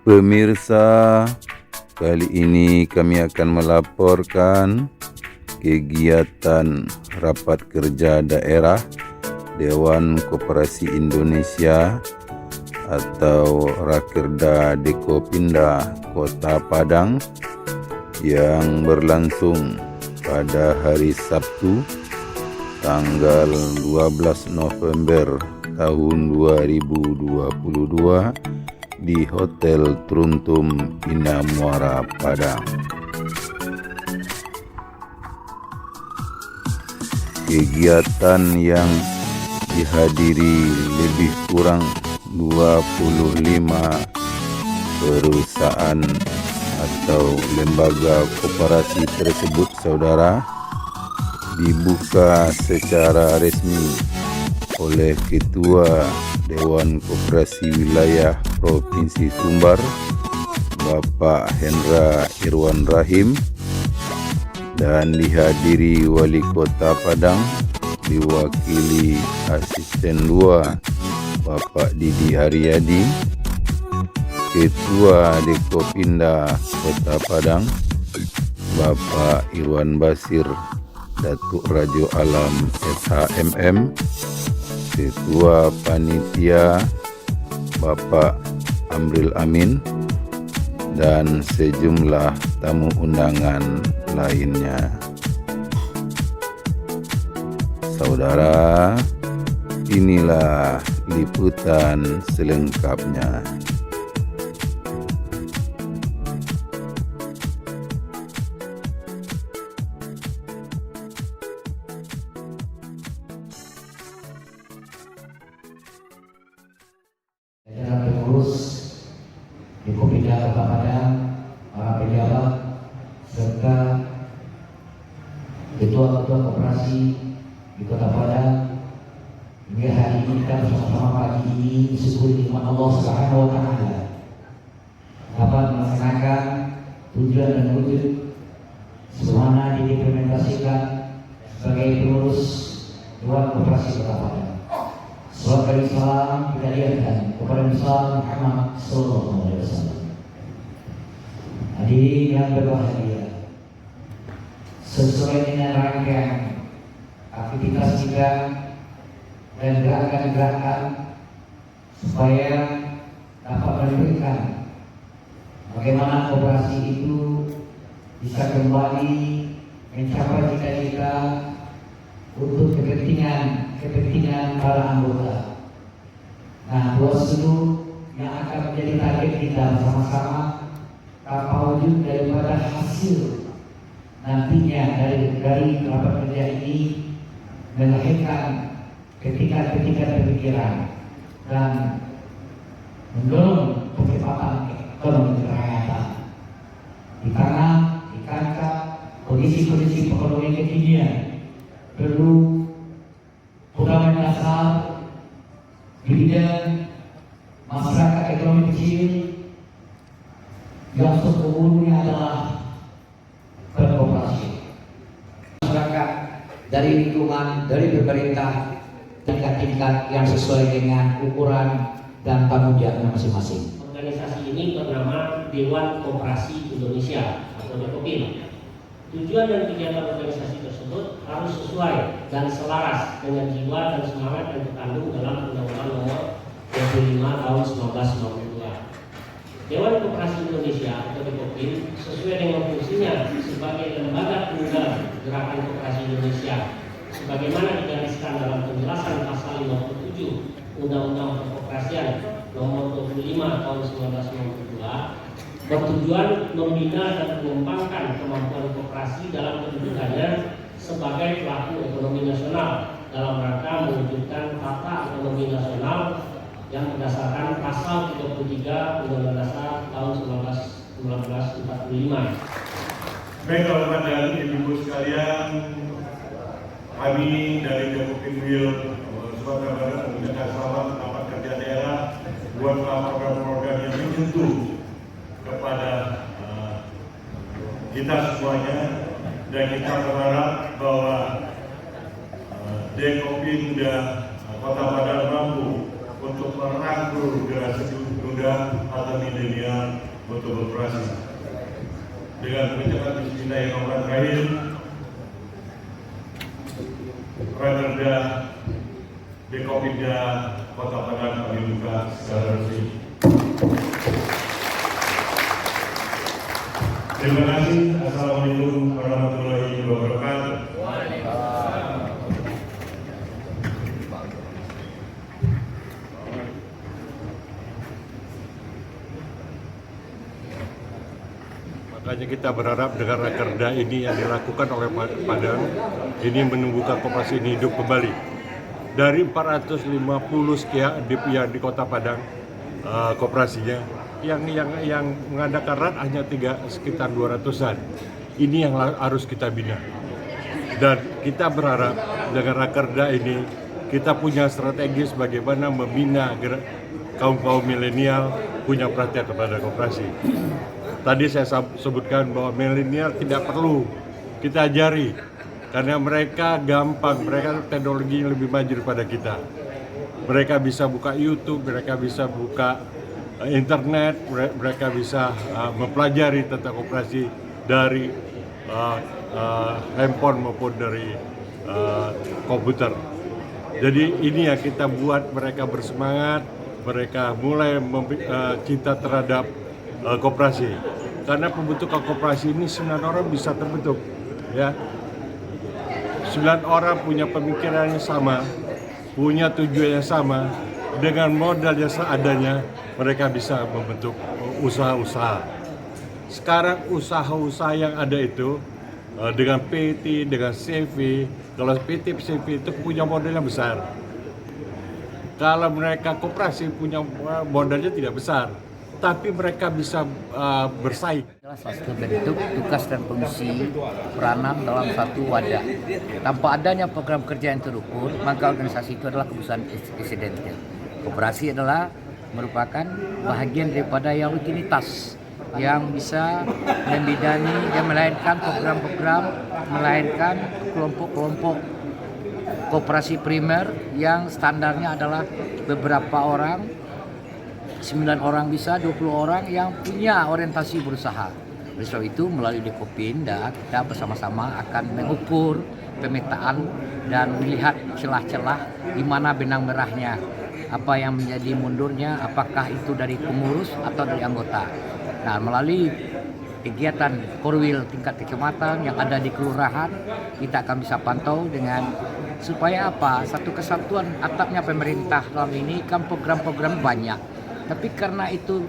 Pemirsa, kali ini kami akan melaporkan kegiatan rapat kerja daerah Dewan Koperasi Indonesia atau Rakerda Dekopinda Kota Padang yang berlangsung pada hari Sabtu tanggal 12 November tahun 2022 di Hotel Truntum Indah Muara Padang. Kegiatan yang dihadiri lebih kurang 25 perusahaan atau lembaga koperasi tersebut, saudara, dibuka secara resmi oleh Ketua Dewan Koperasi Wilayah Provinsi Sumbar, Bapak Hendra Irwan Rahim, dan dihadiri Wali Kota Padang, diwakili Asisten 2 Bapak Didi Haryadi, Ketua Dekopinda Kota Padang, Bapak Irwan Basir Datuk Rajo Alam SHMM, Ketua Panitia Bapak Amril Amin, dan sejumlah tamu undangan lainnya. Saudara, inilah liputan selengkapnya. Pengurus Dekopinda Kota Padang, para pejabat, serta ketua-ketua koperasi di Kota Padang, hingga hari ini kita bersama-sama pagi ini disyukuri nikmat Allah Subhanahu wa Ta'ala dapat melaksanakan tujuan dan wujud sebagaimana diimplementasikan sebagai pengurus Dewan Koperasi Kota Padang. Salam dan salam kita lihatkan kepada Nabi Muhammad Sallallahu Alaihi Wasallam. Hadirin yang berbahagia, sesuai dengan rangkaian aktivitas kita dan gerakan-gerakan supaya dapat memberikan bagaimana koperasi itu bisa kembali mencapai cita-cita untuk kepentingan para anggota. Nah, luas itu yang akan menjadi target kita bersama-sama tanpa wujud daripada hasil nantinya dari rapat kerja ini melahirkan ketika pemikiran dan mendorong percepatan ekonomi kerakyatan di kancah kondisi ekonomi kekinian. Perlu fundament dasar di bidang masyarakat ekonomi kecil yang sesungguhnya adalah berkoperasi. Masyarakat dari lingkungan, dari pemerintah, tingkat-tingkat yang sesuai dengan ukuran dan tanggung jawabnya masing-masing. Organisasi ini bernama Dewan Koperasi Indonesia atau Dekopin. Tujuan dan kegiatan organisasi tersebut harus sesuai dan selaras dengan jiwa dan semangat yang terkandung dalam Undang-Undang Nomor 25 Tahun 1992. Dewan Koperasi Indonesia atau Dekopin sesuai dengan fungsinya sebagai lembaga tunggal Gerakan Koperasi Indonesia, sebagaimana digariskan dalam penjelasan pasal 57 Undang-Undang Perkoperasian Nomor 25 Tahun 1992. Bertujuan membina dan mengembangkan kemampuan koperasi dalam kedudukannya sebagai pelaku ekonomi nasional dalam rangka mewujudkan tata ekonomi nasional yang berdasarkan pasal 33 Undang-Undang Dasar tahun 1945. Baik, teman-teman dan ibu-ibu sekalian, kami dari Dekopin Wil Sumatera Barat mengucapkan selamat rapat kerja daerah buat program-program yang menyentuh kepada kita semuanya, dan kita berharap bahwa Dekopinda Kota Padang mampu untuk merangkul generasi muda atau milenial korporasi. Dengan mengucapkan bismillahirrahmanirrahim, Rakerda Bekopinda Kota Padang kami buka secara resmi. Terima kasih. Assalamualaikum warahmatullahi wabarakatuh. Makanya kita berharap dengan rakerda ini yang dilakukan oleh Padang ini menumbuhkan koperasi ini hidup kembali. Dari 450 sekian yang di Kota Padang koperasinya, yang mengadakan RAT hanya sekitar 200-an. Ini yang harus kita bina. Dan kita berharap dengan rakerda ini kita punya strategi bagaimana membina kaum milenial punya perhatian kepada koperasi. Tadi saya sebutkan bahwa milenial tidak perlu kita ajari karena mereka gampang, mereka teknologinya lebih maju daripada kita. Mereka bisa buka YouTube, mereka bisa buka internet, mereka bisa mempelajari tentang koperasi dari handphone maupun dari komputer. Jadi ini yang kita buat mereka bersemangat, mereka mulai cinta terhadap koperasi. Karena pembentukan koperasi ini 9 orang bisa terbentuk, ya. 9 orang punya pemikiran yang sama, punya tujuan yang sama, dengan modal yang seadanya mereka bisa membentuk usaha-usaha. Sekarang usaha-usaha yang ada itu dengan PT, dengan CV, kalau PT, CV itu punya modal yang besar. Kalau mereka koperasi punya modalnya tidak besar, tapi mereka bisa bersaing. Salah satu bentuk tugas dan fungsi peranan dalam satu wadah. Tanpa adanya program kerja yang terukur, maka organisasi itu adalah keputusan insidental. Koperasi adalah merupakan bahagian daripada yang rutinitas yang bisa membidani dan melahirkan program-program, melahirkan kelompok-kelompok koperasi primer yang standarnya adalah beberapa orang, 9 orang bisa, 20 orang yang punya orientasi berusaha. Oleh sebab itu melalui Dekopinda kita bersama-sama akan mengukur pemetaan dan melihat celah-celah di mana benang merahnya, apa yang menjadi mundurnya, apakah itu dari pengurus atau dari anggota. Nah, melalui kegiatan korwil tingkat kecamatan yang ada di kelurahan, kita akan bisa pantau dengan supaya apa? Satu kesatuan atapnya pemerintah dalam ini kan program-program banyak. Tapi karena itu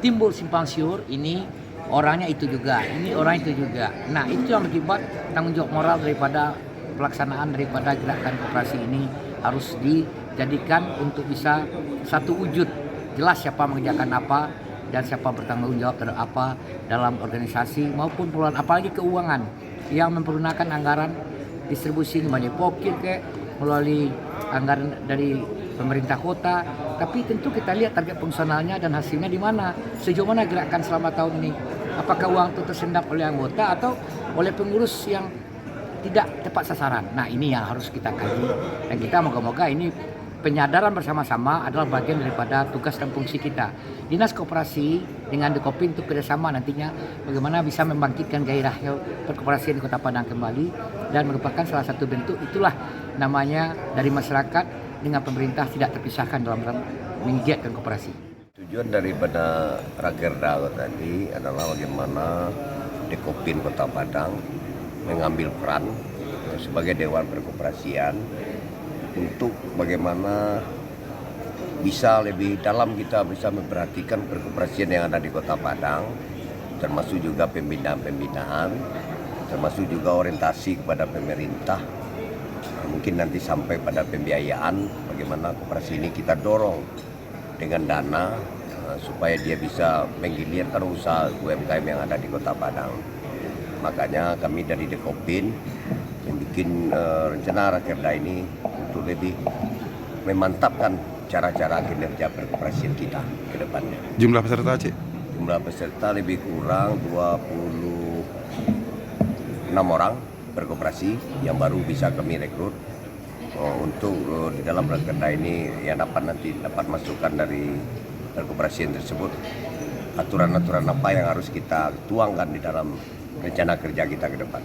timbul simpang siur, ini orangnya itu juga, ini orang itu juga. Nah, itu yang berakibat tanggung jawab moral daripada pelaksanaan daripada gerakan koperasi ini harus dijadikan untuk bisa satu wujud. Jelas siapa mengerjakan apa dan siapa bertanggung jawab terhadap apa dalam organisasi maupun pengelolaan, apalagi keuangan yang mempergunakan anggaran distribusi melalui pokir melalui anggaran dari pemerintah kota, tapi tentu kita lihat target fungsionalnya dan hasilnya di mana, sejauh mana gerakan selama tahun ini, apakah uang itu tersendat oleh anggota atau oleh pengurus yang tidak tepat sasaran. Nah, ini yang harus kita kaji dan kita moga-moga ini penyadaran bersama-sama adalah bagian daripada tugas dan fungsi kita. Dinas Koperasi dengan Dekopin untuk kerjasama nantinya bagaimana bisa membangkitkan gairah perkoperasian di Kota Padang kembali dan merupakan salah satu bentuk itulah namanya dari masyarakat dengan pemerintah tidak terpisahkan dalam menggiatkan koperasi. Tujuan daripada rakerda tadi adalah bagaimana Dekopin Kota Padang mengambil peran sebagai Dewan Perkoperasian untuk bagaimana bisa lebih dalam kita bisa memperhatikan perkoperasian yang ada di Kota Padang, termasuk juga pembinaan-pembinaan, termasuk juga orientasi kepada pemerintah. Mungkin nanti sampai pada pembiayaan, bagaimana koperasi ini kita dorong dengan dana supaya dia bisa menggilirkan usaha UMKM yang ada di Kota Padang. Makanya kami dari Dekopin membuat rencana rakerda ini untuk lebih memantapkan cara-cara kinerja perkoperasian kita ke depannya. Jumlah peserta, Cik? Jumlah peserta lebih kurang 26 orang berkoperasi yang baru bisa kami rekrut untuk di dalam rakerda ini yang dapat masukan dari perkoperasian tersebut aturan-aturan apa yang harus kita tuangkan di dalam rencana kerja kita ke depan.